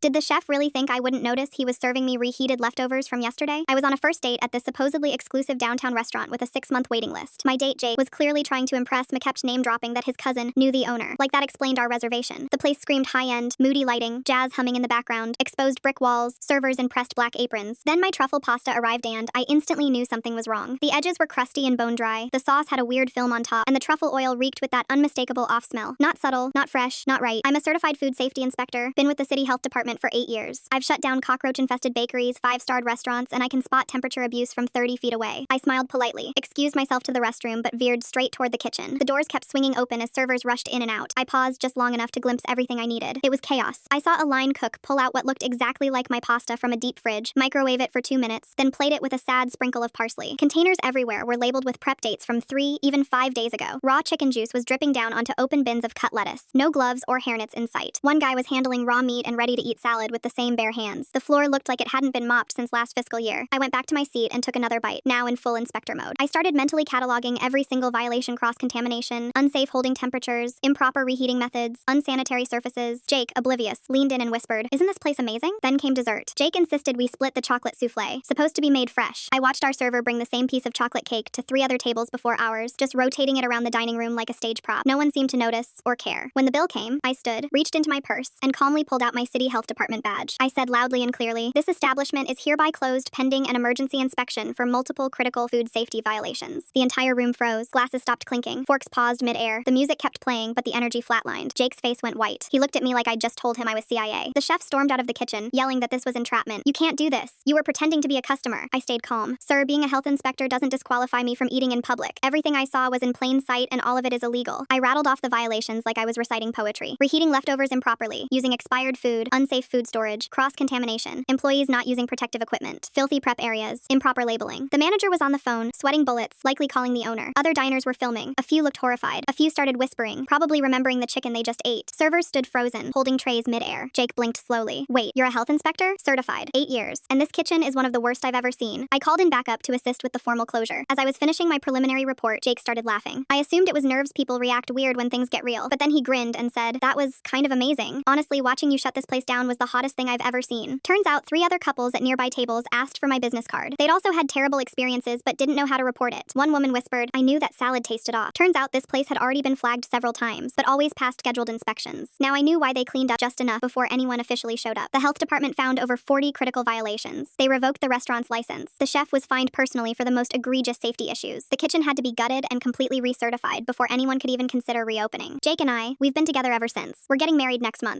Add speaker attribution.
Speaker 1: Did the chef really think I wouldn't notice he was serving me reheated leftovers from yesterday? I was on a first date at this supposedly exclusive downtown restaurant with a 6-month waiting list. My date, Jake, was clearly trying to impress me, kept name-dropping that his cousin knew the owner. Like that explained our reservation. The place screamed high-end, moody lighting, jazz humming in the background, exposed brick walls, servers in pressed black aprons. Then my truffle pasta arrived and I instantly knew something was wrong. The edges were crusty and bone-dry, the sauce had a weird film on top, and the truffle oil reeked with that unmistakable off-smell. Not subtle, not fresh, not right. I'm a certified food safety inspector, been with the city health department for 8 years. I've shut down cockroach-infested bakeries, 5-starred restaurants, and I can spot temperature abuse from 30 feet away. I smiled politely, excused myself to the restroom, but veered straight toward the kitchen. The doors kept swinging open as servers rushed in and out. I paused just long enough to glimpse everything I needed. It was chaos. I saw a line cook pull out what looked exactly like my pasta from a deep fridge, microwave it for 2 minutes, then plate it with a sad sprinkle of parsley. Containers everywhere were labeled with prep dates from 3, even 5 days ago. Raw chicken juice was dripping down onto open bins of cut lettuce. No gloves or hairnets in sight. One guy was handling raw meat and ready-to-eat salad with the same bare hands. The floor looked like it hadn't been mopped since last fiscal year. I went back to my seat and took another bite, now in full inspector mode. I started mentally cataloging every single violation: cross-contamination, unsafe holding temperatures, improper reheating methods, unsanitary surfaces. Jake, oblivious, leaned in and whispered, "Isn't this place amazing?" Then came dessert. Jake insisted we split the chocolate souffle, supposed to be made fresh. I watched our server bring the same piece of chocolate cake to 3 other tables before ours, just rotating it around the dining room like a stage prop. No one seemed to notice or care. When the bill came, I stood, reached into my purse, and calmly pulled out my city health department badge. I said loudly and clearly, "This establishment is hereby closed pending an emergency inspection for multiple critical food safety violations." The entire room froze. Glasses stopped clinking. Forks paused mid-air. The music kept playing, but the energy flatlined. Jake's face went white. He looked at me like I'd just told him I was CIA. The chef stormed out of the kitchen, yelling that this was entrapment. "You can't do this. You were pretending to be a customer." I stayed calm. "Sir, being a health inspector doesn't disqualify me from eating in public. Everything I saw was in plain sight and all of it is illegal." I rattled off the violations like I was reciting poetry. Reheating leftovers improperly, using expired food, unsafe food storage, cross-contamination, employees not using protective equipment, filthy prep areas, improper labeling. The manager was on the phone, sweating bullets, likely calling the owner. Other diners were filming. A few looked horrified. A few started whispering, probably remembering the chicken they just ate. Servers stood frozen, holding trays mid-air. Jake blinked slowly. "Wait, you're a health inspector?" "Certified. 8 years. And this kitchen is one of the worst I've ever seen." I called in backup to assist with the formal closure. As I was finishing my preliminary report, Jake started laughing. I assumed it was nerves. People react weird when things get real. But then he grinned and said, "That was kind of amazing. Honestly, watching you shut this place down was the hottest thing I've ever seen." Turns out 3 other couples at nearby tables asked for my business card. They'd also had terrible experiences but didn't know how to report it. One woman whispered, "I knew that salad tasted off." Turns out this place had already been flagged several times, but always passed scheduled inspections. Now I knew why they cleaned up just enough before anyone officially showed up. The health department found over 40 critical violations. They revoked the restaurant's license. The chef was fined personally for the most egregious safety issues. The kitchen had to be gutted and completely recertified before anyone could even consider reopening. Jake and we've been together ever since. We're getting married next month.